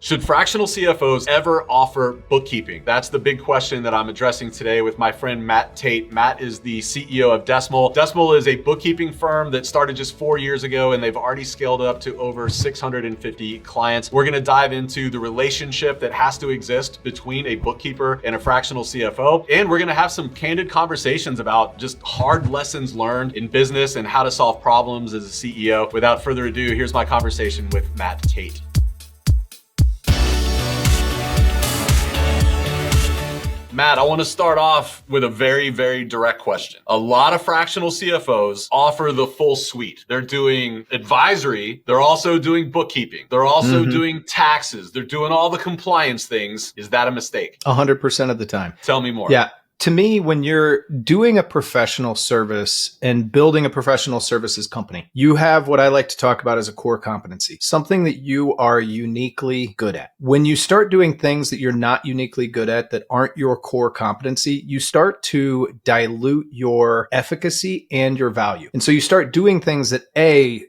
Should fractional CFOs ever offer bookkeeping? That's the big question that I'm addressing today with my friend Matt Tate. Matt is the CEO of Decimal. Decimal is a bookkeeping firm that started just 4 years ago, and they've already scaled up to over 650 clients. We're gonna dive into the relationship that has to exist between a bookkeeper and a fractional CFO. And we're gonna have some candid conversations about just hard lessons learned in business and how to solve problems as a CEO. Without further ado, here's my conversation with Matt Tate. Matt, I want to start off with a very, very direct question. A lot of fractional CFOs offer the full suite. They're doing advisory. They're also doing bookkeeping. They're also doing taxes. They're doing all the compliance things. Is that a mistake? 100% of the time. Tell me more. Yeah. To me, when you're doing a professional service and building a professional services company, you have what I like to talk about as a core competency, something that you are uniquely good at. When you start doing things that you're not uniquely good at, that aren't your core competency, you start to dilute your efficacy and your value. And so you start doing things that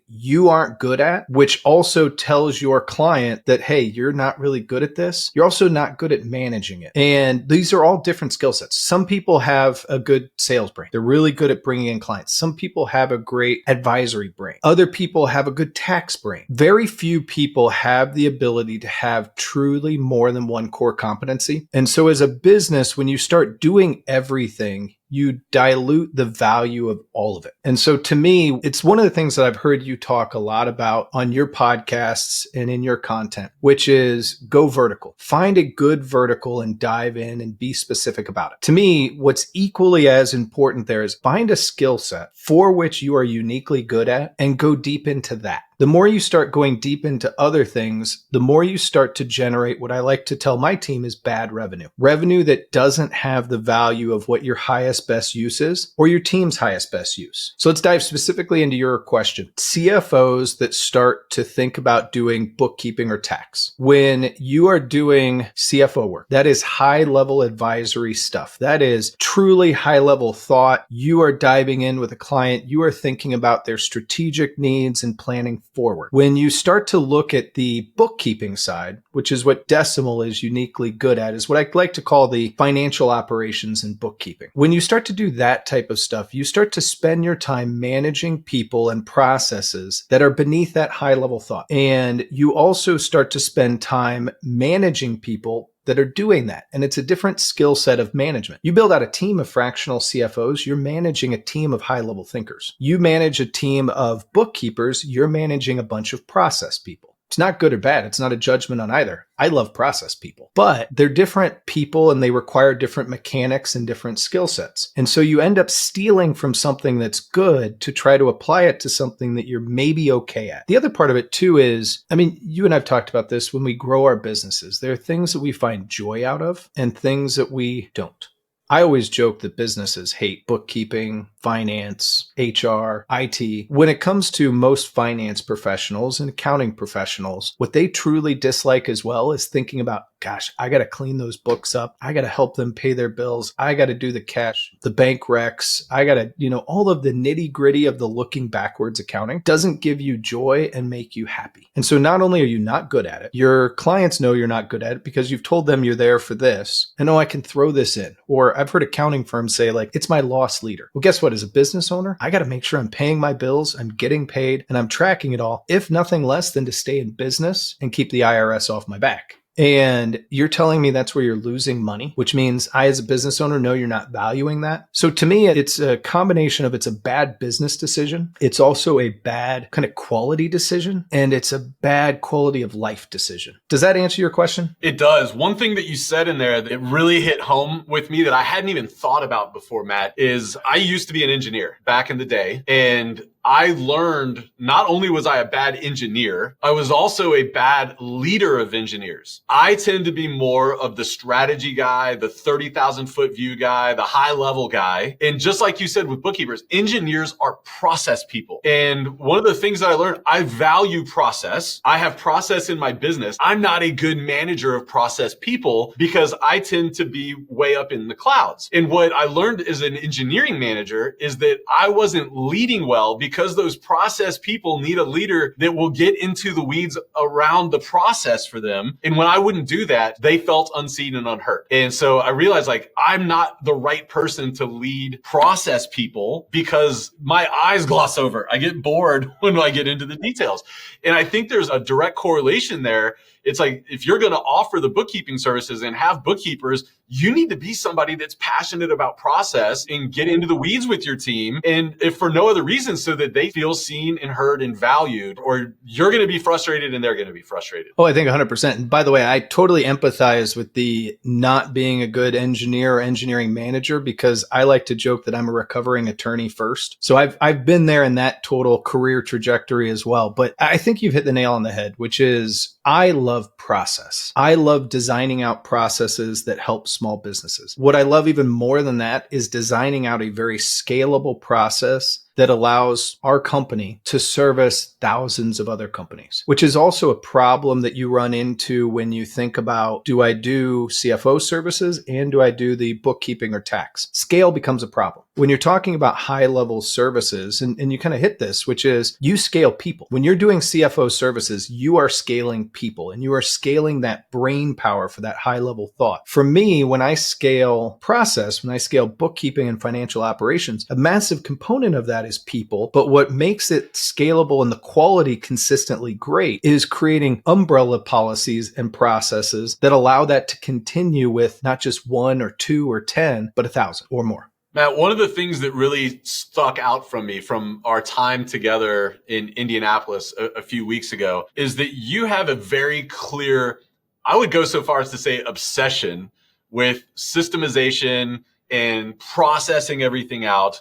you aren't good at, which also tells your client that, hey, you're not really good at this. You're also not good at managing it. And these are all different skill sets. Some people have a good sales brain. They're really good at bringing in clients. Some people have a great advisory brain. Other people have a good tax brain. Very few people have the ability to have truly more than one core competency. And so as a business, when you start doing everything, you dilute the value of all of it. And so to me, it's one of the things that I've heard you talk a lot about on your podcasts and in your content, which is go vertical. Find a good vertical and dive in and be specific about it. To me, what's equally as important there is find a skill set for which you are uniquely good at and go deep into that. The more you start going deep into other things, the more you start to generate what I like to tell my team is bad revenue. Revenue that doesn't have the value of what your highest best use is or your team's highest best use. So let's dive specifically into your question. CFOs that start to think about doing bookkeeping or tax. When you are doing CFO work, that is high level advisory stuff. That is truly high level thought. You are diving in with a client. You are thinking about their strategic needs and planning forward. When you start to look at the bookkeeping side, which is what Decimal is uniquely good at, is what I like to call the financial operations and bookkeeping. When you start to do that type of stuff, you start to spend your time managing people and processes that are beneath that high level thought. And you also start to spend time managing people that are doing that. And it's a different skill set of management. You build out a team of fractional CFOs, you're managing a team of high-level thinkers. You manage a team of bookkeepers, you're managing a bunch of process people. It's not good or bad. It's not a judgment on either. I love process people, but they're different people and they require different mechanics and different skill sets. And so you end up stealing from something that's good to try to apply it to something that you're maybe okay at. The other part of it too is, you and I've talked about this when we grow our businesses. There are things that we find joy out of and things that we don't. I always joke that businesses hate bookkeeping, finance, HR, IT. When it comes to most finance professionals and accounting professionals, what they truly dislike as well is thinking about, gosh, I got to clean those books up. I got to help them pay their bills. I got to do the cash, the bank recs. I got to, all of the nitty gritty of the looking backwards accounting doesn't give you joy and make you happy. And so not only are you not good at it, your clients know you're not good at it because you've told them you're there for this. And I can throw this in. Or I've heard accounting firms say it's my loss leader. Well, guess what? As a business owner, I got to make sure I'm paying my bills, I'm getting paid, and I'm tracking it all, if nothing less than to stay in business and keep the IRS off my back. And you're telling me that's where you're losing money, which means I, as a business owner, know you're not valuing that. So to me, it's a combination of it's a bad business decision. It's also a bad kind of quality decision. And it's a bad quality of life decision. Does that answer your question? It does. One thing that you said in there that really hit home with me that I hadn't even thought about before, Matt, is I used to be an engineer back in the day. And I learned not only was I a bad engineer, I was also a bad leader of engineers. I tend to be more of the strategy guy, the 30,000 foot view guy, the high level guy. And just like you said with bookkeepers, engineers are process people. And one of the things that I learned, I value process. I have process in my business. I'm not a good manager of process people because I tend to be way up in the clouds. And what I learned as an engineering manager is that I wasn't leading well because because those process people need a leader that will get into the weeds around the process for them. And when I wouldn't do that, they felt unseen and unheard. And so I realized like I'm not the right person to lead process people because my eyes gloss over. I get bored when I get into the details. And I think there's a direct correlation there. It's like, if you're going to offer the bookkeeping services and have bookkeepers, you need to be somebody that's passionate about process and get into the weeds with your team. And if for no other reason, so that they feel seen and heard and valued, or you're going to be frustrated and they're going to be frustrated. Oh, I think 100%. And by the way, I totally empathize with the not being a good engineer or engineering manager, because I like to joke that I'm a recovering attorney first. So I've been there in that total career trajectory as well. But I think you've hit the nail on the head, which is I love process. I love designing out processes that help small businesses. What I love even more than that is designing out a very scalable process that allows our company to service thousands of other companies, which is also a problem that you run into when you think about, do I do CFO services and do I do the bookkeeping or tax? Scale becomes a problem. When you're talking about high level services, and you kind of hit this, which is you scale people. When you're doing CFO services, you are scaling people and you are scaling that brain power for that high level thought. For me, when I scale process, when I scale bookkeeping and financial operations, a massive component of that is people. But what makes it scalable and the quality consistently great is creating umbrella policies and processes that allow that to continue with not just 1 or 2 or 10, but 1,000 or more. Matt, one of the things that really stuck out from me from our time together in Indianapolis a few weeks ago is that you have a very clear, I would go so far as to say, obsession with systemization and processing everything out.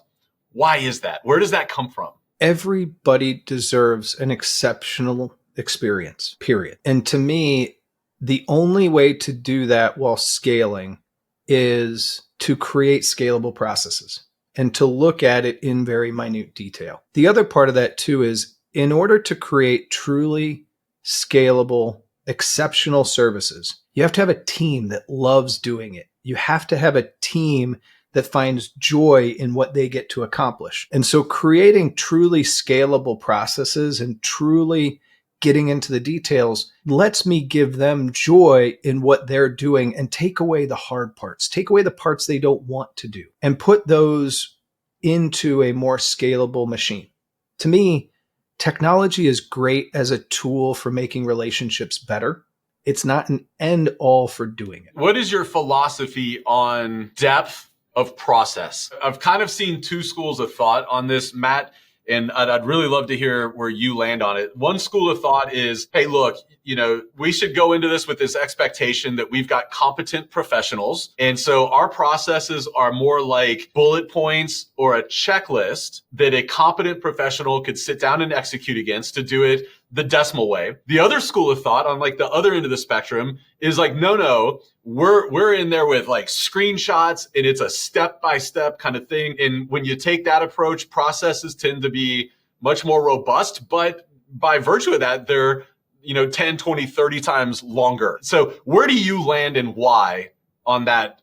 Why is that? Where does that come from? Everybody deserves an exceptional experience, period. And to me, the only way to do that while scaling is to create scalable processes and to look at it in very minute detail. The other part of that too is, in order to create truly scalable, exceptional services, you have to have a team that loves doing it. You have to have a team that finds joy in what they get to accomplish. And so creating truly scalable processes and truly getting into the details lets me give them joy in what they're doing and take away the hard parts, take away the parts they don't want to do, and put those into a more scalable machine. To me, technology is great as a tool for making relationships better. It's not an end all for doing it. What is your philosophy on depth of process? I've kind of seen two schools of thought on this, Matt, and I'd really love to hear where you land on it. One school of thought is, hey, look, we should go into this with this expectation that we've got competent professionals. And so our processes are more like bullet points or a checklist that a competent professional could sit down and execute against to do it the decimal way. The other school of thought on like the other end of the spectrum is like, no, we're in there with like screenshots and it's a step-by-step kind of thing. And when you take that approach, processes tend to be much more robust, but by virtue of that, they're 10, 20, 30 times longer. So where do you land and why on that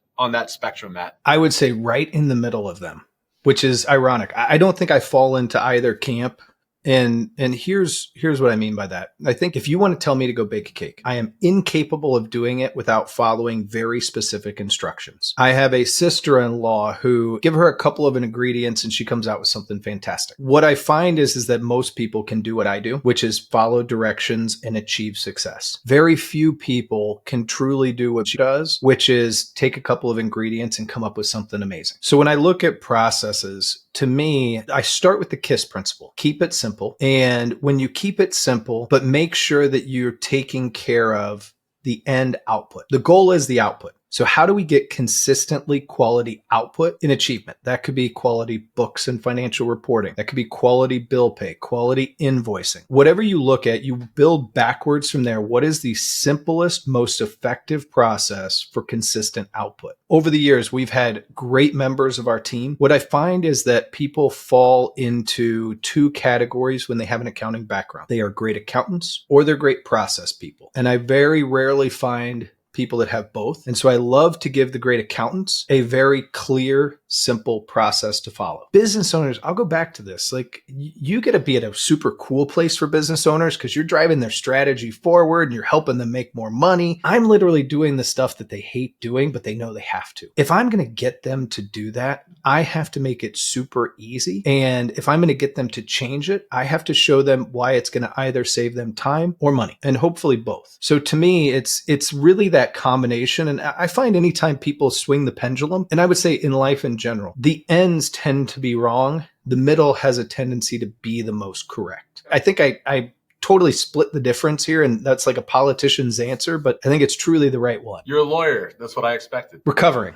spectrum, Matt? I would say right in the middle of them, which is ironic. I don't think I fall into either camp. And here's what I mean by that. I think if you want to tell me to go bake a cake, I am incapable of doing it without following very specific instructions. I have a sister-in-law who give her a couple of ingredients and she comes out with something fantastic. What I find is that most people can do what I do, which is follow directions and achieve success. Very few people can truly do what she does, which is take a couple of ingredients and come up with something amazing. So when I look at processes, to me, I start with the KISS principle. Keep it simple. And when you keep it simple, but make sure that you're taking care of the end output. The goal is the output. So how do we get consistently quality output in achievement? That could be quality books and financial reporting. That could be quality bill pay, quality invoicing. Whatever you look at, you build backwards from there. What is the simplest, most effective process for consistent output? Over the years, we've had great members of our team. What I find is that people fall into two categories when they have an accounting background. They are great accountants or they're great process people. And I very rarely find people that have both. And so I love to give the great accountants a very clear, simple process to follow. Business owners, I'll go back to this. Like, you get to be at a super cool place for business owners because you're driving their strategy forward and you're helping them make more money. I'm literally doing the stuff that they hate doing, but they know they have to. If I'm going to get them to do that, I have to make it super easy. And if I'm going to get them to change it, I have to show them why it's going to either save them time or money, and hopefully both. So to me, it's really that combination. And I find anytime people swing the pendulum, and I would say in life in general, the ends tend to be wrong. The middle has a tendency to be the most correct. I think I totally split the difference here, and that's like a politician's answer, but I think it's truly the right one. You're a lawyer. That's what I expected. Recovering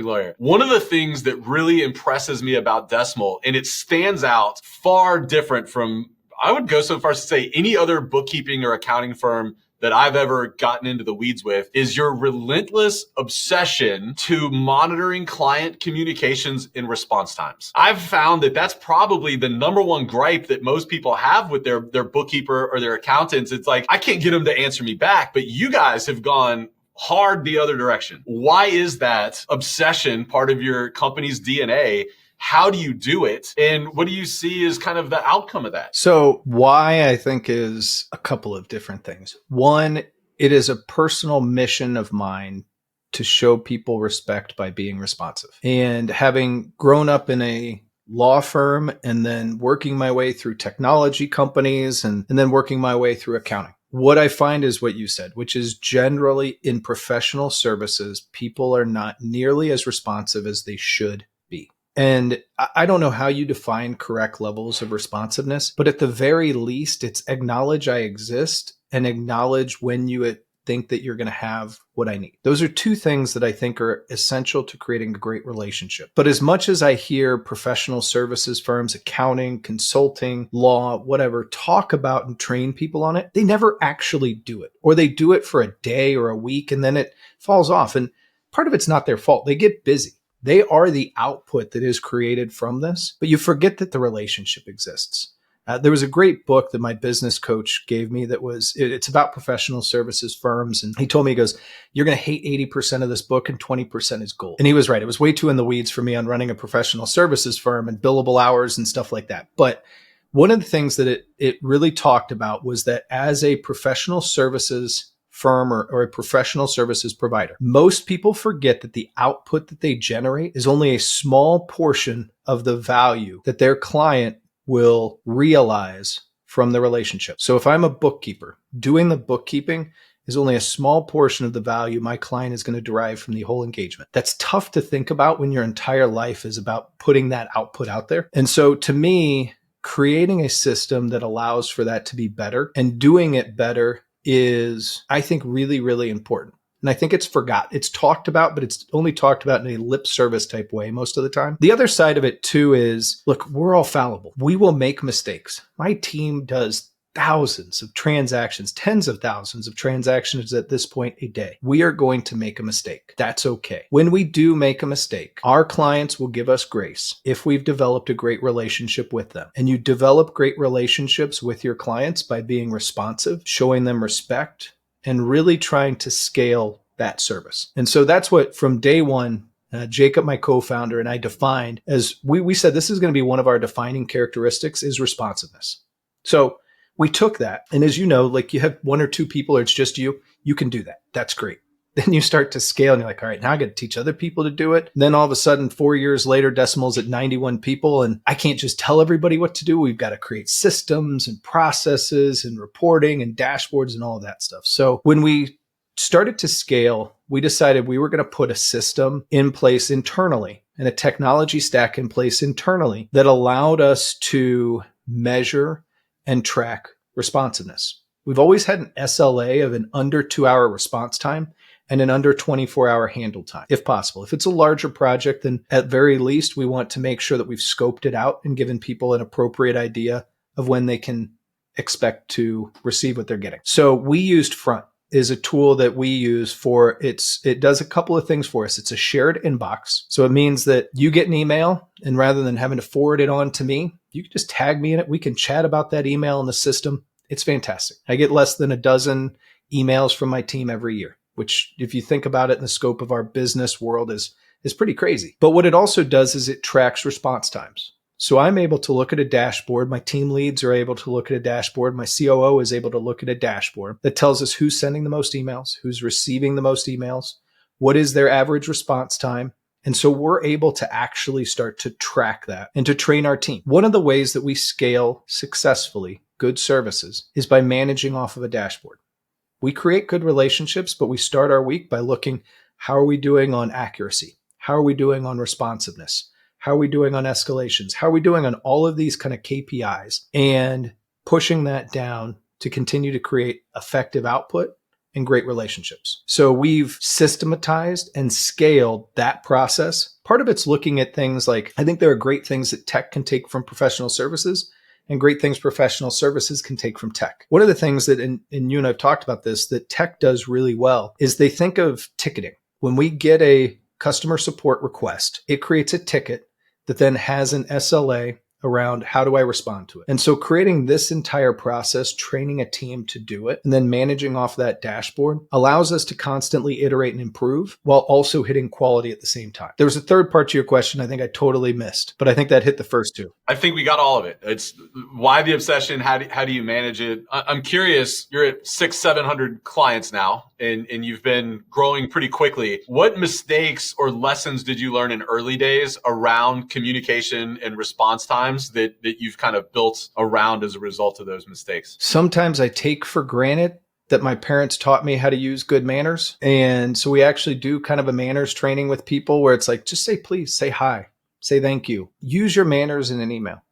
lawyer. One of the things that really impresses me about Decimal, and it stands out far different from, I would go so far as to say, any other bookkeeping or accounting firm that I've ever gotten into the weeds with, is your relentless obsession to monitoring client communications and response times. I've found that that's probably the number one gripe that most people have with their bookkeeper or their accountants. It's like, I can't get them to answer me back, but you guys have gone hard the other direction. Why is that obsession part of your company's DNA? How do you do it? And what do you see as kind of the outcome of that? So why, I think, is a couple of different things. One, it is a personal mission of mine to show people respect by being responsive. And having grown up in a law firm and then working my way through technology companies and then working my way through accounting, what I find is what you said, which is generally in professional services, people are not nearly as responsive as they should be. And I don't know how you define correct levels of responsiveness, but at the very least, it's acknowledge I exist and acknowledge when you think that you're going to have what I need. Those are two things that I think are essential to creating a great relationship. But as much as I hear professional services firms, accounting, consulting, law, whatever, talk about and train people on it, they never actually do it. Or they do it for a day or a week and then it falls off. And part of it's not their fault. They get busy. They are the output that is created from this, but you forget that the relationship exists. There was a great book that my business coach gave me it's about professional services firms. And he told me, he goes, you're going to hate 80% of this book and 20% is gold. And he was right. It was way too in the weeds for me on running a professional services firm and billable hours and stuff like that. But one of the things that it really talked about was that as a professional services firm or a professional services provider, most people forget that the output that they generate is only a small portion of the value that their client will realize from the relationship. So if I'm a bookkeeper, doing the bookkeeping is only a small portion of the value my client is going to derive from the whole engagement. That's tough to think about when your entire life is about putting that output out there. And so to me, creating a system that allows for that to be better and doing it better is, I think, really, really important. And I think it's forgot. It's talked about, but it's only talked about in a lip service type way most of the time. The other side of it too is, look, we're all fallible. We will make mistakes. My team does thousands of transactions, tens of thousands of transactions at this point a day. We are going to make a mistake. That's okay. When we do make a mistake, our clients will give us grace if we've developed a great relationship with them. And you develop great relationships with your clients by being responsive, showing them respect, and really trying to scale that service. And so that's what, from day one, Jacob, my co-founder, and I defined as, we said this is going to be one of our defining characteristics is responsiveness. So we took that. And as you know, like you have one or two people or it's just you can do that. That's great. Then you start to scale and you're like, all right, now I got to teach other people to do it. And then all of a sudden, 4 years later, Decimal's at 91 people. And I can't just tell everybody what to do. We've got to create systems and processes and reporting and dashboards and all of that stuff. So when we started to scale, we decided we were going to put a system in place internally and a technology stack in place internally that allowed us to measure and track responsiveness. We've always had an SLA of an under 2-hour response time and an under 24-hour handle time, if possible. If it's a larger project, then at very least, we want to make sure that we've scoped it out and given people an appropriate idea of when they can expect to receive what they're getting. So we used Front is a tool that we use for it does a couple of things for us. It's a shared inbox. So it means that you get an email and rather than having to forward it on to me, you can just tag me in it. We can chat about that email in the system. It's fantastic. I get less than a dozen emails from my team every year. which if you think about it in the scope of our business world is pretty crazy. But what it also does is it tracks response times. So I'm able to look at a dashboard. My team leads are able to look at a dashboard. My COO is able to look at a dashboard that tells us who's sending the most emails, who's receiving the most emails, what is their average response time. And so we're able to actually start to track that and to train our team. One of the ways that we scale successfully good services is by managing off of a dashboard. We create good relationships, but we start our week by looking, how are we doing on accuracy? How are we doing on responsiveness? How are we doing on escalations? How are we doing on all of these kind of KPIs, and pushing that down to continue to create effective output and great relationships. So we've systematized and scaled that process. Part of it's looking at things like, I think there are great things that tech can take from professional services and great things professional services can take from tech. One of the things that, and you and I've talked about this, that tech does really well is they think of ticketing. When we get a customer support request, it creates a ticket that then has an SLA around how do I respond to it. And so creating this entire process, training a team to do it, and then managing off that dashboard allows us to constantly iterate and improve while also hitting quality at the same time. There was a third part to your question I think I totally missed, but I think that hit the first two. I think we got all of it. It's why the obsession, how do you manage it? I'm curious, you're at 600-700 clients now, and you've been growing pretty quickly. What mistakes or lessons did you learn in early days around communication and response times that you've kind of built around as a result of those mistakes? Sometimes I take for granted that my parents taught me how to use good manners. And so we actually do kind of a manners training with people where it's like, just say please, say hi, say thank you. Use your manners in an email.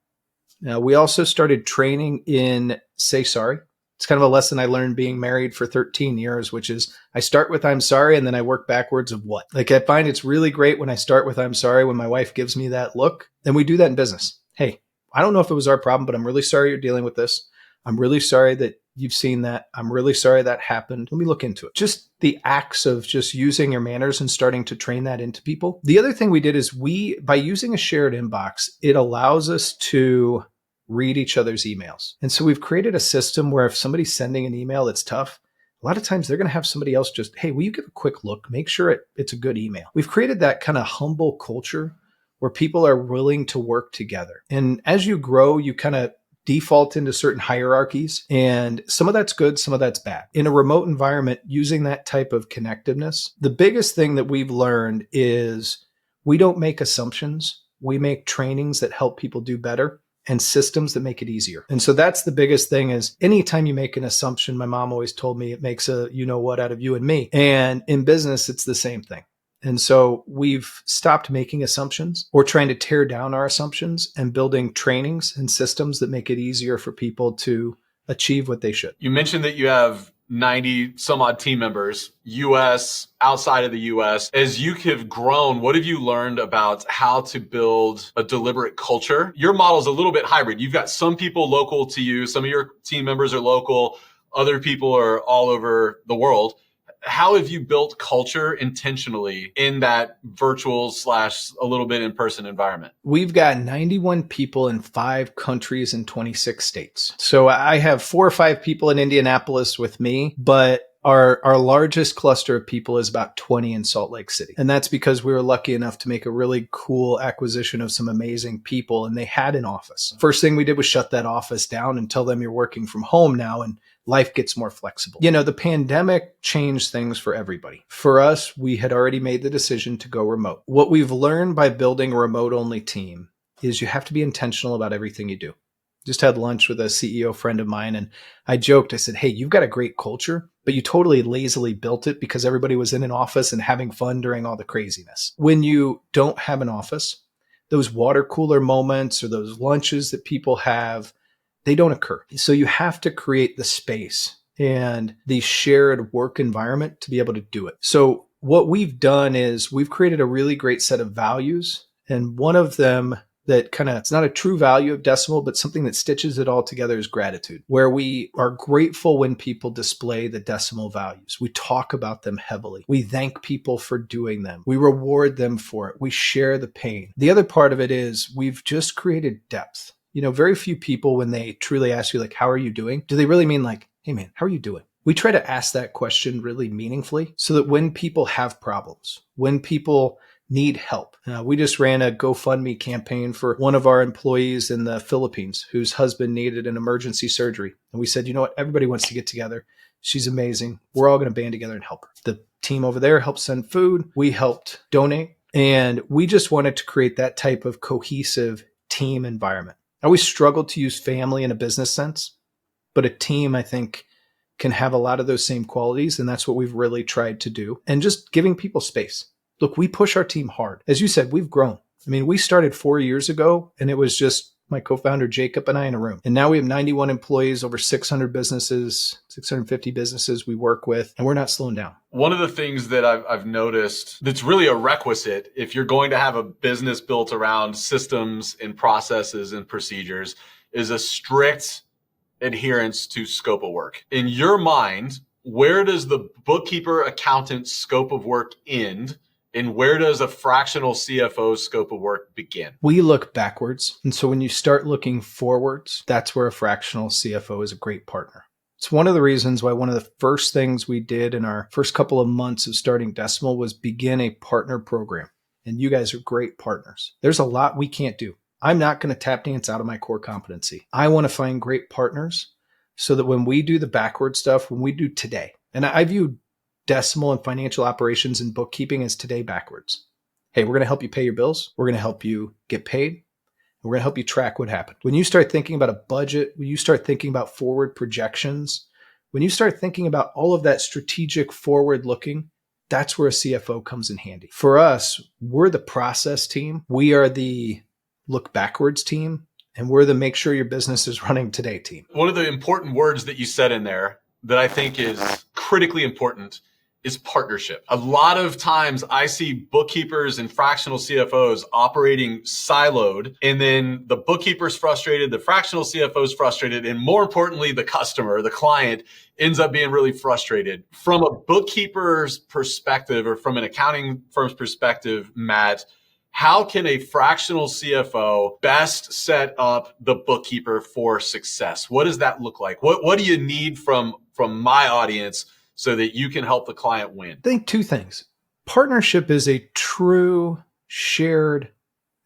Now, we also started training in say sorry. It's kind of a lesson I learned being married for 13 years, which is I start with I'm sorry and then I work backwards of what. Like I find it's really great when I start with I'm sorry, when my wife gives me that look, and we do that in business. Hey, I don't know if it was our problem, but I'm really sorry you're dealing with this. I'm really sorry that you've seen that. I'm really sorry that happened. Let me look into it. Just the acts of just using your manners and starting to train that into people. The other thing we did is by using a shared inbox, it allows us to read each other's emails. And so we've created a system where if somebody's sending an email that's tough, a lot of times they're going to have somebody else just, hey, will you give a quick look? Make sure it's a good email. We've created that kind of humble culture where people are willing to work together. And as you grow, you kind of default into certain hierarchies, and some of that's good, some of that's bad. In a remote environment, using that type of connectiveness, the biggest thing that we've learned is we don't make assumptions. We make trainings that help people do better and systems that make it easier. And so that's the biggest thing is anytime you make an assumption, my mom always told me it makes a you know what out of you and me. And in business, it's the same thing. And so we've stopped making assumptions or trying to tear down our assumptions and building trainings and systems that make it easier for people to achieve what they should. You mentioned that you have 90 some odd team members, US, outside of the US. As you have grown, what have you learned about how to build a deliberate culture? Your model is a little bit hybrid. You've got some people local to you. Some of your team members are local. Other people are all over the world. How have you built culture intentionally in that virtual / a little bit in-person environment? We've got 91 people in 5 countries and 26 states. So I have 4 or 5 people in Indianapolis with me, but our largest cluster of people is about 20 in Salt Lake City. And that's because we were lucky enough to make a really cool acquisition of some amazing people, and they had an office. First thing we did was shut that office down and tell them you're working from home now, and life gets more flexible. You know, the pandemic changed things for everybody. For us, we had already made the decision to go remote. What we've learned by building a remote-only team is you have to be intentional about everything you do. Just had lunch with a CEO friend of mine, and I joked, I said, hey, you've got a great culture, but you totally lazily built it because everybody was in an office and having fun during all the craziness. When you don't have an office, those water cooler moments or those lunches that people have, they don't occur. So you have to create the space and the shared work environment to be able to do it. So what we've done is we've created a really great set of values. And one of them that it's not a true value of Decimal, but something that stitches it all together is gratitude, where we are grateful when people display the Decimal values. We talk about them heavily. We thank people for doing them. We reward them for it. We share the pain. The other part of it is we've just created depth. You know, very few people, when they truly ask you, like, how are you doing? Do they really mean like, hey man, how are you doing? We try to ask that question really meaningfully so that when people have problems, when people need help. We just ran a GoFundMe campaign for one of our employees in the Philippines whose husband needed an emergency surgery. And we said, you know what? Everybody wants to get together. She's amazing. We're all going to band together and help her. The team over there helped send food. We helped donate. And we just wanted to create that type of cohesive team environment. I always struggled to use family in a business sense, but a team, I think, can have a lot of those same qualities. And that's what we've really tried to do. And just giving people space. Look, we push our team hard. As you said, we've grown. I mean, we started 4 years ago and it was just my co-founder, Jacob, and I in a room. And now we have 91 employees, over 600 businesses, 650 businesses we work with, and we're not slowing down. One of the things that I've noticed that's really a requisite if you're going to have a business built around systems and processes and procedures is a strict adherence to scope of work. In your mind, where does the bookkeeper accountant scope of work end? And where does a fractional CFO scope of work begin? We look backwards. And so when you start looking forwards, that's where a fractional CFO is a great partner. It's one of the reasons why one of the first things we did in our first couple of months of starting Decimal was begin a partner program. And you guys are great partners. There's a lot we can't do. I'm not going to tap dance out of my core competency. I want to find great partners so that when we do the backward stuff, when we do today, and I view Decimal and financial operations and bookkeeping as today backwards. Hey, we're going to help you pay your bills. We're going to help you get paid. And we're going to help you track what happened. When you start thinking about a budget, when you start thinking about forward projections, when you start thinking about all of that strategic forward looking, that's where a CFO comes in handy. For us, we're the process team. We are the look backwards team. And we're the make sure your business is running today team. One of the important words that you said in there that I think is critically important is partnership. A lot of times I see bookkeepers and fractional CFOs operating siloed, and then the bookkeeper's frustrated, the fractional CFO's frustrated, and more importantly, the customer, the client, ends up being really frustrated. From a bookkeeper's perspective or from an accounting firm's perspective, Matt, how can a fractional CFO best set up the bookkeeper for success? What does that look like? What do you need from my audience so that you can help the client win? I think two things. Partnership is a true shared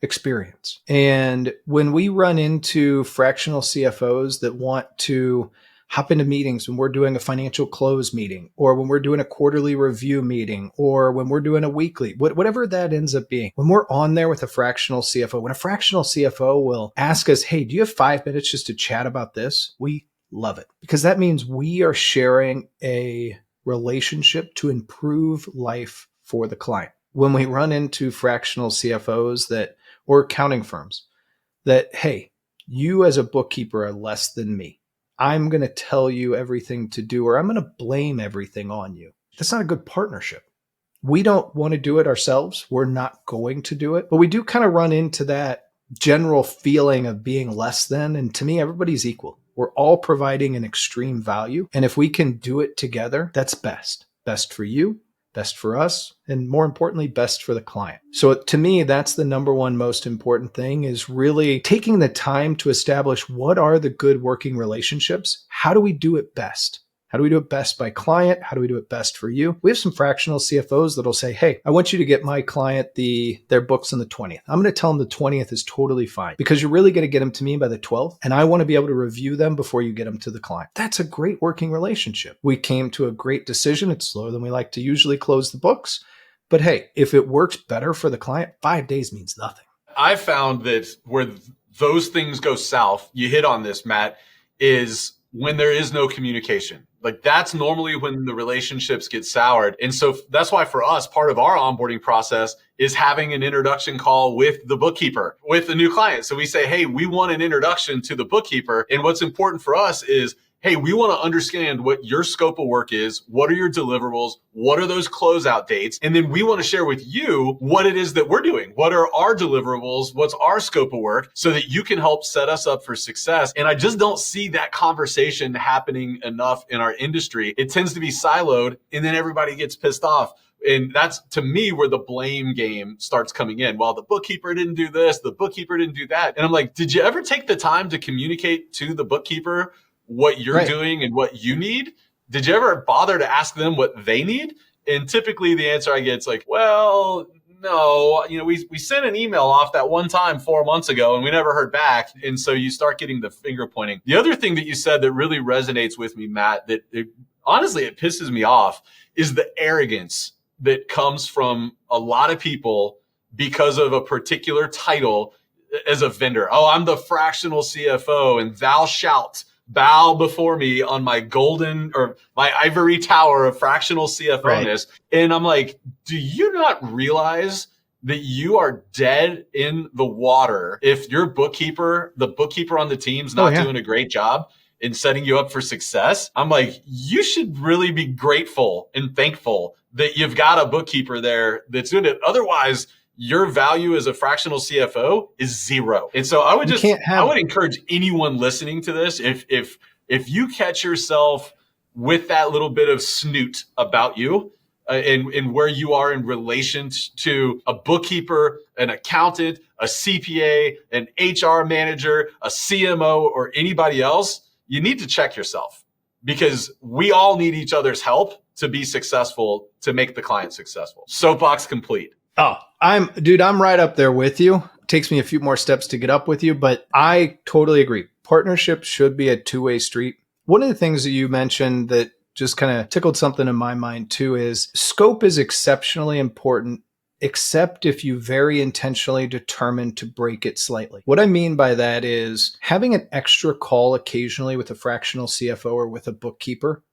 experience. And when we run into fractional CFOs that want to hop into meetings when we're doing a financial close meeting, or when we're doing a quarterly review meeting, or when we're doing a weekly, whatever that ends up being, when we're on there with a fractional CFO, when a fractional CFO will ask us, hey, do you have 5 minutes just to chat about this? We love it, because that means we are sharing a relationship to improve life for the client. When we run into fractional CFOs or accounting firms that, hey, you as a bookkeeper are less than me. I'm going to tell you everything to do, or I'm going to blame everything on you. That's not a good partnership. We don't want to do it ourselves. We're not going to do it, but we do kind of run into that general feeling of being less than. And to me, everybody's equal. We're all providing an extreme value. And if we can do it together, that's best. Best for you, best for us, and more importantly, best for the client. So to me, that's the number one most important thing, is really taking the time to establish what are the good working relationships. How do we do it best? How do we do it best by client? How do we do it best for you? We have some fractional CFOs that'll say, hey, I want you to get my client their books on the 20th. I'm going to tell them the 20th is totally fine, because you're really going to get them to me by the 12th. And I want to be able to review them before you get them to the client. That's a great working relationship. We came to a great decision. It's slower than we like to usually close the books. But hey, if it works better for the client, 5 days means nothing. I found that where those things go south, you hit on this, Matt, is when there is no communication. Like, that's normally when the relationships get soured. And so that's why for us, part of our onboarding process is having an introduction call with the bookkeeper, with the new client. So we say, hey, we want an introduction to the bookkeeper. And what's important for us is, hey, we want to understand what your scope of work is. What are your deliverables? What are those closeout dates? And then we want to share with you what it is that we're doing. What are our deliverables? What's our scope of work, so that you can help set us up for success? And I just don't see that conversation happening enough in our industry. It tends to be siloed, and then everybody gets pissed off. And that's, to me, where the blame game starts coming in. Well, the bookkeeper didn't do this, the bookkeeper didn't do that. And I'm like, did you ever take the time to communicate to the bookkeeper what you're doing and what you need? Did you ever bother to ask them what they need? And typically the answer I get is like, well, no, we sent an email off that one time 4 months ago and we never heard back. And so you start getting the finger pointing. The other thing that you said that really resonates with me, Matt, honestly, it pisses me off, is the arrogance that comes from a lot of people because of a particular title as a vendor. Oh, I'm the fractional CFO and thou shalt bow before me on my golden or my ivory tower of fractional CFO-ness. Right. And I'm like, do you not realize that you are dead in the water if your bookkeeper, the bookkeeper on the team's not doing a great job in setting you up for success? I'm like, you should really be grateful and thankful that you've got a bookkeeper there that's doing it. Otherwise, your value as a fractional CFO is zero. And so I would encourage anyone listening to this, if you catch yourself with that little bit of snoot about you and where you are in relation to a bookkeeper, an accountant, a CPA, an HR manager, a CMO, or anybody else, you need to check yourself, because we all need each other's help to be successful, to make the client successful. Soapbox complete. Oh, I'm right up there with you. It takes me a few more steps to get up with you, but I totally agree. Partnerships should be a two-way street. One of the things that you mentioned that just kind of tickled something in my mind too is scope is exceptionally important, except if you very intentionally determine to break it slightly. What I mean by that is having an extra call occasionally with a fractional CFO or with a bookkeeper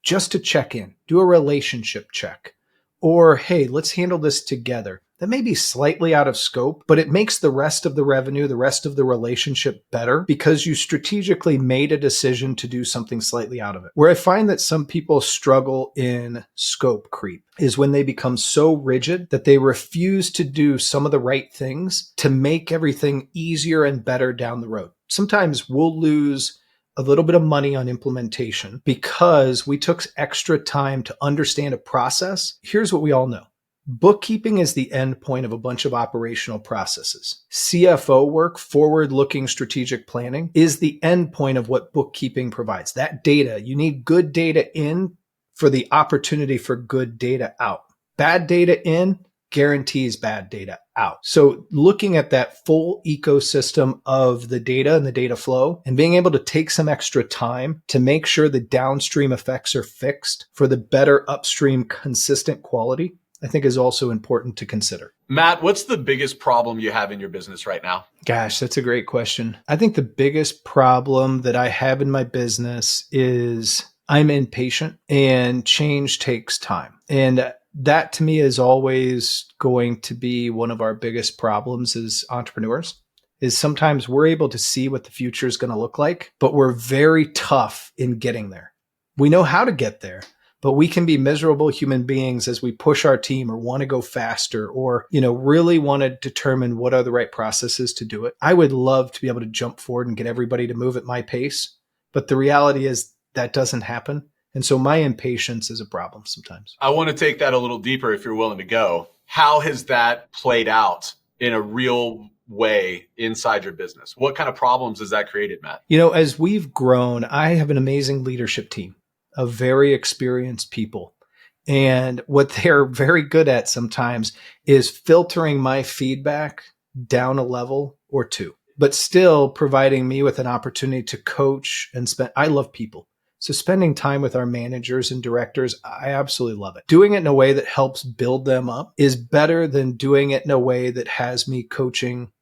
just to check in, do a relationship check. Or, hey, let's handle this together. That may be slightly out of scope, but it makes the rest of the revenue, the rest of the relationship better because you strategically made a decision to do something slightly out of it. Where I find that some people struggle in scope creep is when they become so rigid that they refuse to do some of the right things to make everything easier and better down the road. Sometimes we'll lose a little bit of money on implementation because we took extra time to understand a process. Here's what we all know. Bookkeeping is the end point of a bunch of operational processes. CFO work, forward-looking strategic planning, is the end point of what bookkeeping provides. That data, you need good data in for the opportunity for good data out. Bad data in guarantees bad data out. So looking at that full ecosystem of the data and the data flow and being able to take some extra time to make sure the downstream effects are fixed for the better upstream consistent quality, I think is also important to consider. Matt, what's the biggest problem you have in your business right now? Gosh, that's a great question. I think the biggest problem that I have in my business is I'm impatient and change takes time. And that to me is always going to be one of our biggest problems as entrepreneurs, is sometimes we're able to see what the future is going to look like, but we're very tough in getting there. We know how to get there, but we can be miserable human beings as we push our team or want to go faster or, really want to determine what are the right processes to do it. I would love to be able to jump forward and get everybody to move at my pace, but the reality is that doesn't happen. And so my impatience is a problem sometimes. I want to take that a little deeper if you're willing to go. How has that played out in a real way inside your business? What kind of problems has that created, Matt? As we've grown, I have an amazing leadership team of very experienced people. And what they're very good at sometimes is filtering my feedback down a level or two, but still providing me with an opportunity to coach and spend. I love people. So spending time with our managers and directors, I absolutely love it. Doing it in a way that helps build them up is better than doing it in a way that has me coaching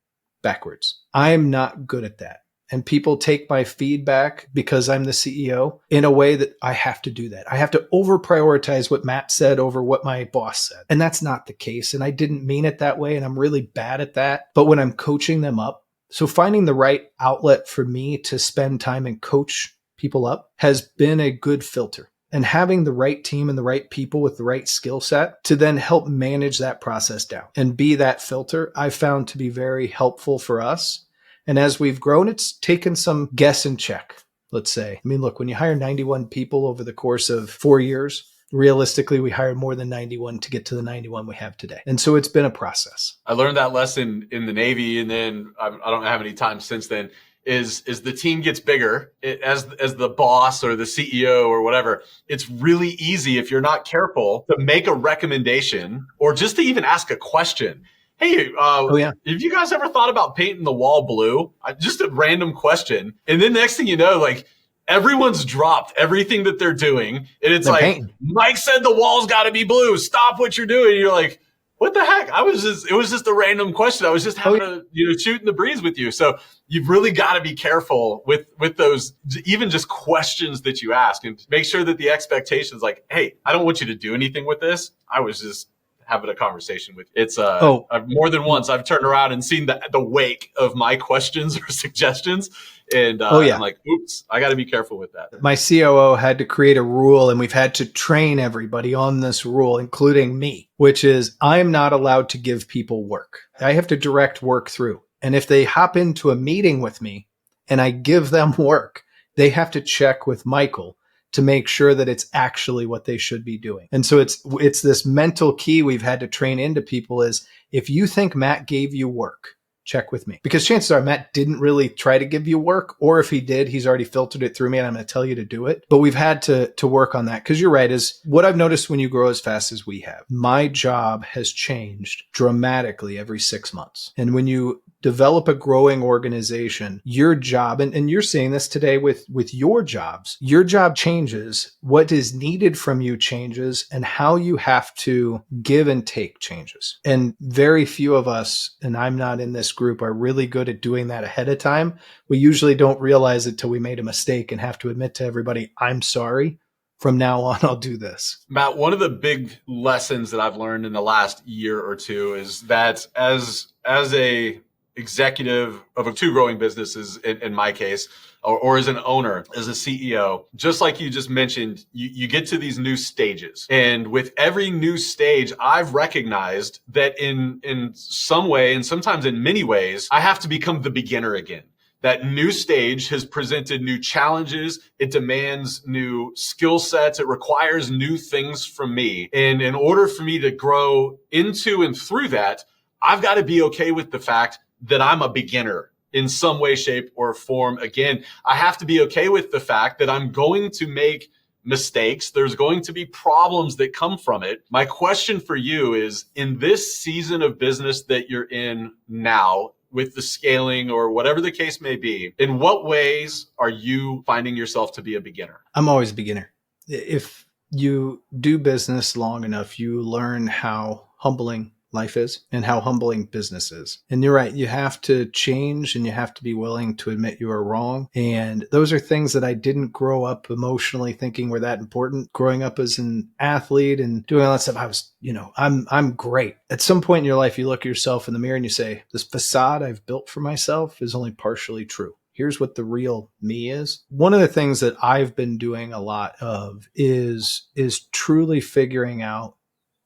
backwards. I'm not good at that. And people take my feedback because I'm the CEO in a way that I have to do that. I have to over prioritize what Matt said over what my boss said. And that's not the case. And I didn't mean it that way. And I'm really bad at that. But when I'm coaching them up, so finding the right outlet for me to spend time and coach people up has been a good filter, and having the right team and the right people with the right skill set to then help manage that process down and be that filter, I found to be very helpful for us. And as we've grown, it's taken some guess and check, let's say. I mean, look, when you hire 91 people over the course of 4 years, realistically, we hired more than 91 to get to the 91 we have today. And so it's been a process. I learned that lesson in the Navy, and then I don't have any time since then. is the team gets bigger as the boss or the CEO or whatever. It's really easy if you're not careful to make a recommendation or just to even ask a question. Hey, Oh yeah. have you guys ever thought about painting the wall blue? Just a random question. And then next thing you know, like everyone's dropped everything that they're doing. And it's They're like, painting. Mike said the wall's got to be blue. Stop what you're doing. And you're like, what the heck? It was just a random question. I was just having shooting the breeze with you. So you've really got to be careful with those, even just questions that you ask, and make sure that the expectations like, hey, I don't want you to do anything with this. I was just having a conversation with you. It's I've, more than once I've turned around and seen the wake of my questions or suggestions. And I'm like, oops, I got to be careful with that. My COO had to create a rule, and we've had to train everybody on this rule, including me, which is I'm not allowed to give people work. I have to direct work through. And if they hop into a meeting with me and I give them work, they have to check with Michael to make sure that it's actually what they should be doing. And so it's this mental key we've had to train into people is if you think Matt gave you work, check with me. Because chances are Matt didn't really try to give you work, or if he did, he's already filtered it through me and I'm going to tell you to do it. But we've had to work on that because you're right, is what I've noticed when you grow as fast as we have. My job has changed dramatically every 6 months. And when you develop a growing organization, your job, and you're seeing this today with your jobs, your job changes, what is needed from you changes, and how you have to give and take changes. And very few of us, and I'm not in this group, are really good at doing that ahead of time. We usually don't realize it till we made a mistake and have to admit to everybody, I'm sorry. From now on, I'll do this. Matt, one of the big lessons that I've learned in the last year or two is that as a executive of two growing businesses, in my case, or as an owner, as a CEO, just like you just mentioned, you get to these new stages. And with every new stage, I've recognized that in some way, and sometimes in many ways, I have to become the beginner again. That new stage has presented new challenges. It demands new skill sets. It requires new things from me. And in order for me to grow into and through that, I've got to be okay with the fact that I'm a beginner in some way, shape, or form. Again, I have to be okay with the fact that I'm going to make mistakes. There's going to be problems that come from it. My question for you is, in this season of business that you're in now, with the scaling or whatever the case may be, in what ways are you finding yourself to be a beginner? I'm always a beginner. If you do business long enough, you learn how humbling life is and how humbling business is. And you're right, you have to change and you have to be willing to admit you are wrong. And those are things that I didn't grow up emotionally thinking were that important. Growing up as an athlete and doing all that stuff, I was, I'm great. At some point in your life, you look at yourself in the mirror and you say, this facade I've built for myself is only partially true. Here's what the real me is. One of the things that I've been doing a lot of is truly figuring out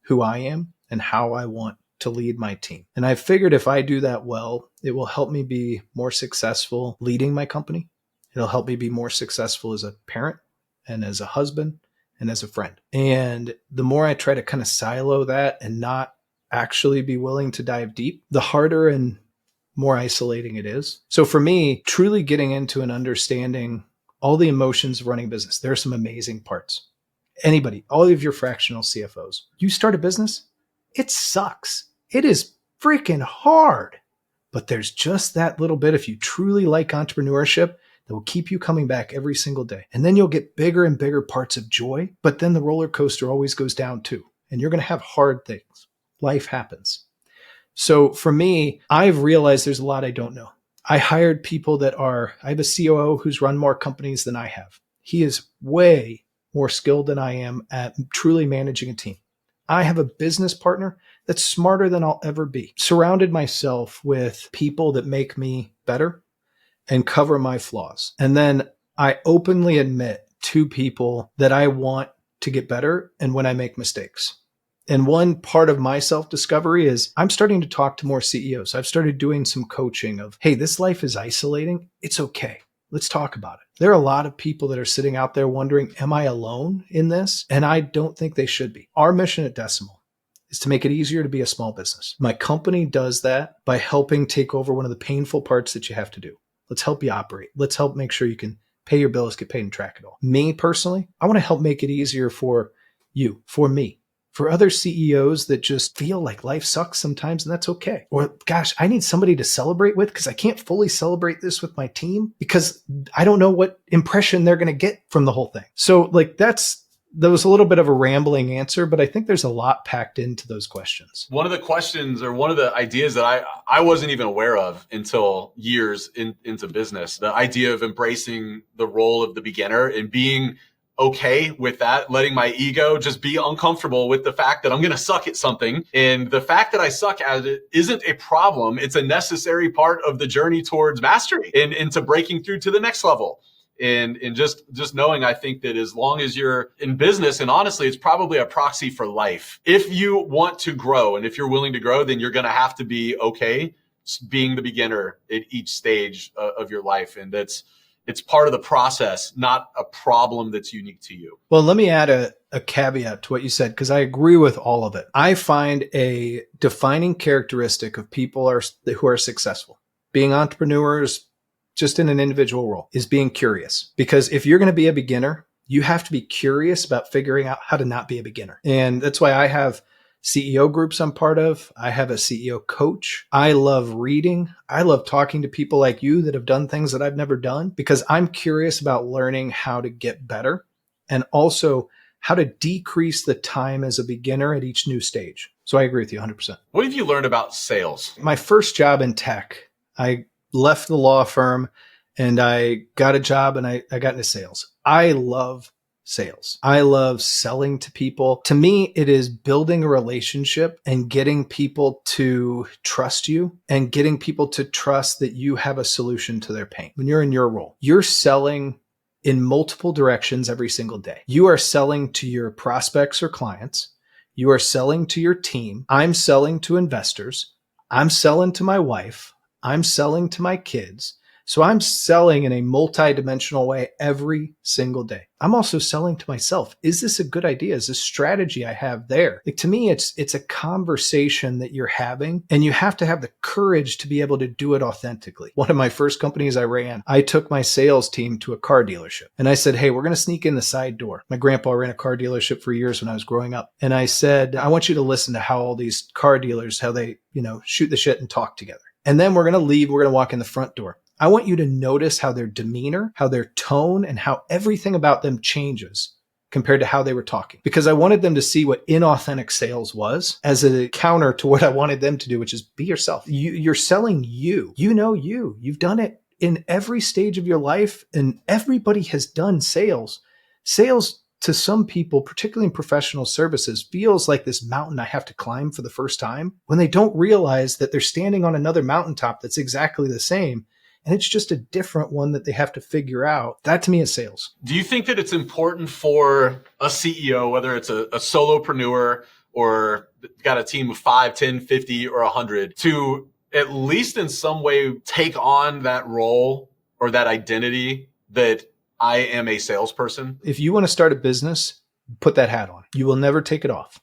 who I am and how I want to lead my team. And I figured if I do that well, it will help me be more successful leading my company. It'll help me be more successful as a parent and as a husband and as a friend. And the more I try to kind of silo that and not actually be willing to dive deep, the harder and more isolating it is. So for me, truly getting into and understanding all the emotions of running a business, there are some amazing parts. Anybody, all of your fractional CFOs, you start a business, it sucks. It is freaking hard. But there's just that little bit, if you truly like entrepreneurship, that will keep you coming back every single day. And then you'll get bigger and bigger parts of joy. But then the roller coaster always goes down too. And you're going to have hard things. Life happens. So for me, I've realized there's a lot I don't know. I hired people I have a COO who's run more companies than I have. He is way more skilled than I am at truly managing a team. I have a business partner that's smarter than I'll ever be. Surrounded myself with people that make me better and cover my flaws. And then I openly admit to people that I want to get better and when I make mistakes. And one part of my self-discovery is I'm starting to talk to more CEOs. I've started doing some coaching of, hey, this life is isolating. It's okay. Let's talk about it. There are a lot of people that are sitting out there wondering, am I alone in this? And I don't think they should be. Our mission at Decimal is to make it easier to be a small business. My company does that by helping take over one of the painful parts that you have to do, Let's help you operate. Let's help make sure you can pay your bills, get paid, and track it all. Me personally, I want to help make it easier for you, for me, for other CEOs that just feel like life sucks sometimes, and that's okay. Or, gosh, I need somebody to celebrate with because I can't fully celebrate this with my team because I don't know what impression they're going to get from the whole thing. So, like, that was a little bit of a rambling answer, but I think there's a lot packed into those questions. One of the questions or one of the ideas that I wasn't even aware of until years into business, the idea of embracing the role of the beginner and being okay with that, letting my ego just be uncomfortable with the fact that I'm going to suck at something. And the fact that I suck at it isn't a problem. It's a necessary part of the journey towards mastery and into breaking through to the next level. And just knowing, I think that as long as you're in business, and honestly, it's probably a proxy for life. If you want to grow and if you're willing to grow, then you're going to have to be okay being the beginner at each stage of your life. And it's part of the process, not a problem that's unique to you. Well, let me add a caveat to what you said, because I agree with all of it. I find a defining characteristic of people who are successful, being entrepreneurs, just in an individual role, is being curious. Because if you're going to be a beginner, you have to be curious about figuring out how to not be a beginner. And that's why I have CEO groups I'm part of. I have a CEO coach. I love reading. I love talking to people like you that have done things that I've never done, because I'm curious about learning how to get better and also how to decrease the time as a beginner at each new stage. So I agree with you 100%. What have you learned about sales? My first job in tech, I left the law firm and I got a job and I got into sales. I love sales. I love selling to people. To me, it is building a relationship and getting people to trust you and getting people to trust that you have a solution to their pain. When you're in your role, you're selling in multiple directions every single day. You are selling to your prospects or clients. You are selling to your team. I'm selling to investors. I'm selling to my wife. I'm selling to my kids. So I'm selling in a multi-dimensional way every single day. I'm also selling to myself. Is this a good idea? Is this strategy I have there? Like, to me, it's a conversation that you're having, and you have to have the courage to be able to do it authentically. One of my first companies I ran, I took my sales team to a car dealership and I said, hey, we're going to sneak in the side door. My grandpa ran a car dealership for years when I was growing up. And I said, I want you to listen to how all these car dealers, how they, shoot the shit and talk together. And then we're going to leave. We're going to walk in the front door. I want you to notice how their demeanor, how their tone, and how everything about them changes compared to how they were talking. Because I wanted them to see what inauthentic sales was as a counter to what I wanted them to do, which is be yourself. You're selling you. You've done it in every stage of your life, and everybody has done sales. Sales to some people, particularly in professional services, feels like this mountain I have to climb for the first time, when they don't realize that they're standing on another mountaintop that's exactly the same. And it's just a different one that they have to figure out. That to me is sales. Do you think that it's important for a CEO, whether it's a solopreneur or got a team of 5, 10, 50, or 100, to at least in some way take on that role or that identity that I am a salesperson? If you want to start a business, put that hat on. You will never take it off.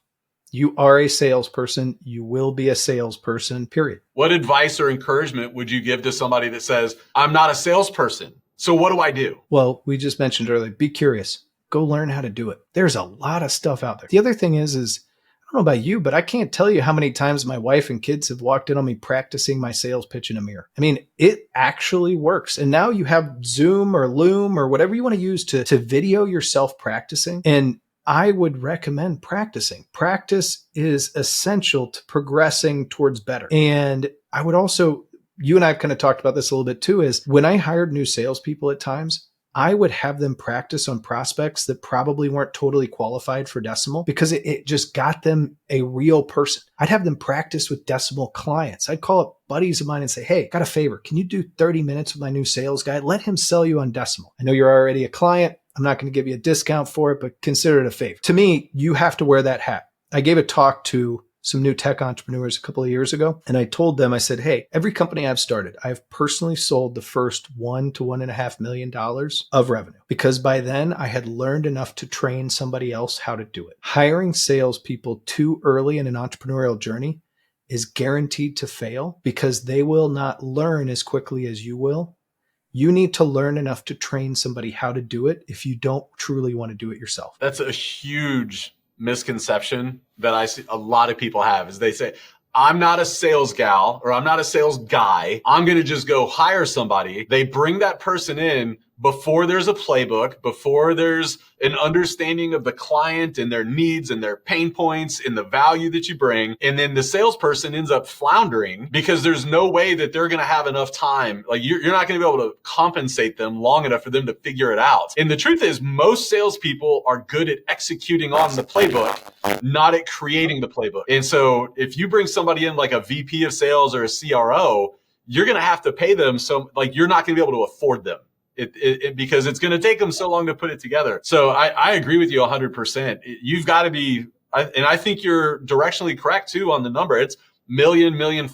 You are a salesperson. You will be a salesperson, period. What advice or encouragement would you give to somebody that says, I'm not a salesperson, so what do I do? Well, we just mentioned earlier, be curious. Go learn how to do it. There's a lot of stuff out there. The other thing is I don't know about you, but I can't tell you how many times my wife and kids have walked in on me practicing my sales pitch in a mirror. I mean, it actually works. And now you have Zoom or Loom or whatever you want to use to video yourself practicing. And I would recommend practicing. Practice is essential to progressing towards better. And I would also, you and I have kind of talked about this a little bit too, is when I hired new salespeople at times, I would have them practice on prospects that probably weren't totally qualified for Decimal, because it just got them a real person. I'd have them practice with Decimal clients. I'd call up buddies of mine and say, hey, got a favor. Can you do 30 minutes with my new sales guy? Let him sell you on Decimal. I know you're already a client. I'm not going to give you a discount for it, but consider it a favor. To me, you have to wear that hat. I gave a talk to some new tech entrepreneurs a couple of years ago, and I told them, I said, hey, every company I've started, I've personally sold the first $1 to $1.5 million of revenue, because by then I had learned enough to train somebody else how to do it. Hiring salespeople too early in an entrepreneurial journey is guaranteed to fail, because they will not learn as quickly as you will. You need to learn enough to train somebody how to do it if you don't truly want to do it yourself. That's a huge misconception that I see a lot of people have is they say, I'm not a sales gal or I'm not a sales guy. I'm going to just go hire somebody. They bring that person in before there's a playbook, before there's an understanding of the client and their needs and their pain points and the value that you bring. And then the salesperson ends up floundering because there's no way that they're going to have enough time. Like you're not going to be able to compensate them long enough for them to figure it out. And the truth is most salespeople are good at executing on the playbook, not at creating the playbook. And so if you bring somebody in like a VP of sales or a CRO, you're going to have to pay them. So like you're not going to be able to afford them. Because it's going to take them so long to put it together. So I agree with you 100%. You've got to be, and I think you're directionally correct too on the number. It's $1.5 million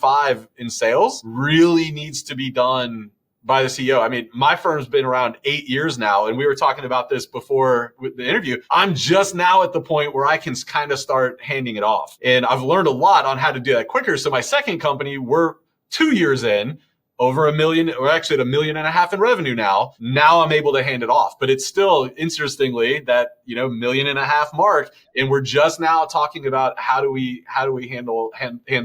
in sales really needs to be done by the CEO. I mean, my firm's been around 8 years now, and we were talking about this before with the interview. I'm just now at the point where I can kind of start handing it off. And I've learned a lot on how to do that quicker. So my second company, we're 2 years in, over $1 million, or actually at $1.5 million in revenue now. Now I'm able to hand it off, but it's still interestingly that, $1.5 million mark. And we're just now talking about how do we hand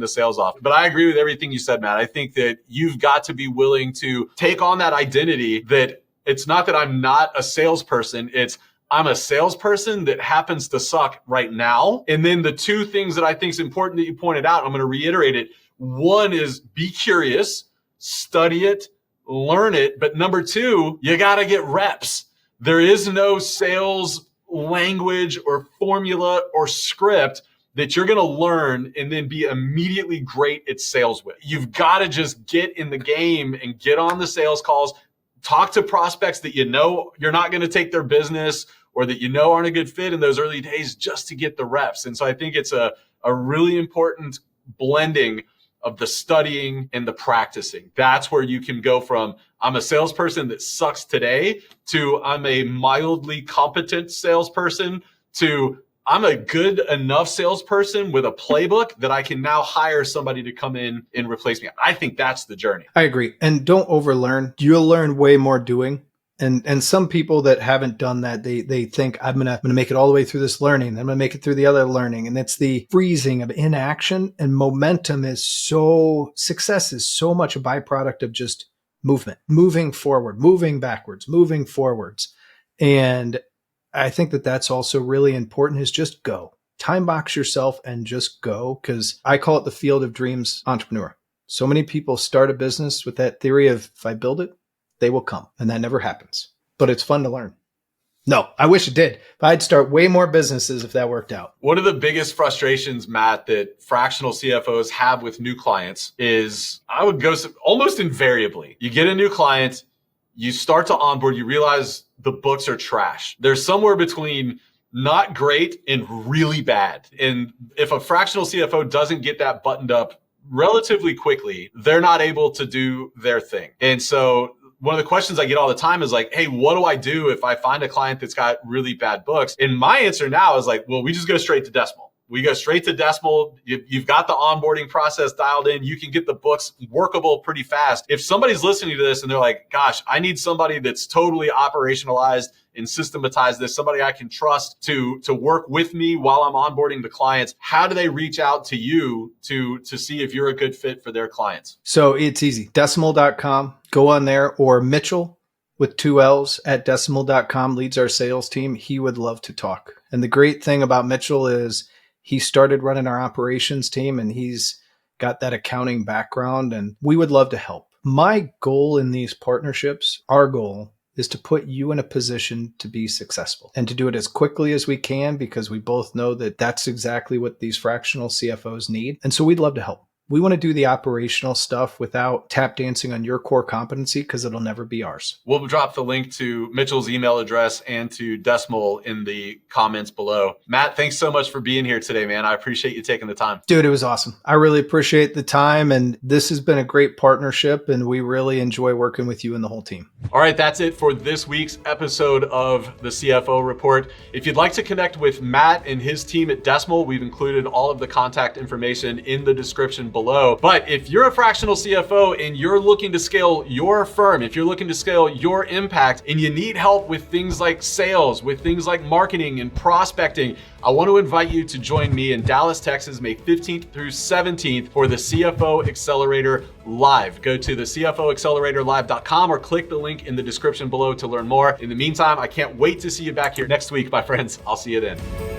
the sales off. But I agree with everything you said, Matt. I think that you've got to be willing to take on that identity that it's not that I'm not a salesperson. It's I'm a salesperson that happens to suck right now. And then the two things that I think is important that you pointed out, I'm going to reiterate it. One is be curious. Study it, learn it. But number two, you got to get reps. There is no sales language or formula or script that you're going to learn and then be immediately great at sales with. You've got to just get in the game and get on the sales calls, talk to prospects that you're not going to take their business or that aren't a good fit in those early days just to get the reps. And so I think it's a really important blending of the studying and the practicing. That's where you can go from I'm a salesperson that sucks today to I'm a mildly competent salesperson to I'm a good enough salesperson with a playbook that I can now hire somebody to come in and replace me. I think that's the journey. I agree. And don't overlearn. You'll learn way more doing. And some people that haven't done that, they think I'm gonna make it all the way through this learning. I'm gonna make it through the other learning. And it's the freezing of inaction, and momentum success is so much a byproduct of just movement, moving forward, moving backwards, moving forwards. And I think that that's also really important is just go. Time box yourself and just go, because I call it the field of dreams entrepreneur. So many people start a business with that theory of if I build it, they will come. And that never happens. But it's fun to learn. No, I wish it did. But I'd start way more businesses if that worked out. One of the biggest frustrations, Matt, that fractional CFOs have with new clients is I would go almost invariably. You get a new client, you start to onboard, you realize the books are trash. There's somewhere between not great and really bad. And if a fractional CFO doesn't get that buttoned up relatively quickly, they're not able to do their thing. And so one of the questions I get all the time is like, hey, what do I do if I find a client that's got really bad books? And my answer now is like, well, we just go straight to decimal. We go straight to decimal. You've got the onboarding process dialed in. You can get the books workable pretty fast. If somebody's listening to this and they're like, gosh, I need somebody that's totally operationalized and systematized this, somebody I can trust to work with me while I'm onboarding the clients, how do they reach out to you to see if you're a good fit for their clients? So it's easy. Decimal.com. Go on there, or Mitchell with 2 L's at decimal.com leads our sales team. He would love to talk. And the great thing about Mitchell is he started running our operations team and he's got that accounting background, and we would love to help. My goal in these partnerships, our goal is to put you in a position to be successful and to do it as quickly as we can, because we both know that that's exactly what these fractional CFOs need. And so we'd love to help. We want to do the operational stuff without tap dancing on your core competency, because it'll never be ours. We'll drop the link to Mitchell's email address and to Decimal in the comments below. Matt, thanks so much for being here today, man. I appreciate you taking the time. Dude, it was awesome. I really appreciate the time, and this has been a great partnership, and we really enjoy working with you and the whole team. All right, that's it for this week's episode of the CFO Report. If you'd like to connect with Matt and his team at Decimal, we've included all of the contact information in the description below. below. But if you're a fractional CFO and you're looking to scale your firm, if you're looking to scale your impact and you need help with things like sales, with things like marketing and prospecting, I want to invite you to join me in Dallas, Texas, May 15th through 17th for the CFO Accelerator Live. Go to the CFOAcceleratorLive.com or click the link in the description below to learn more. In the meantime, I can't wait to see you back here next week, my friends. I'll see you then.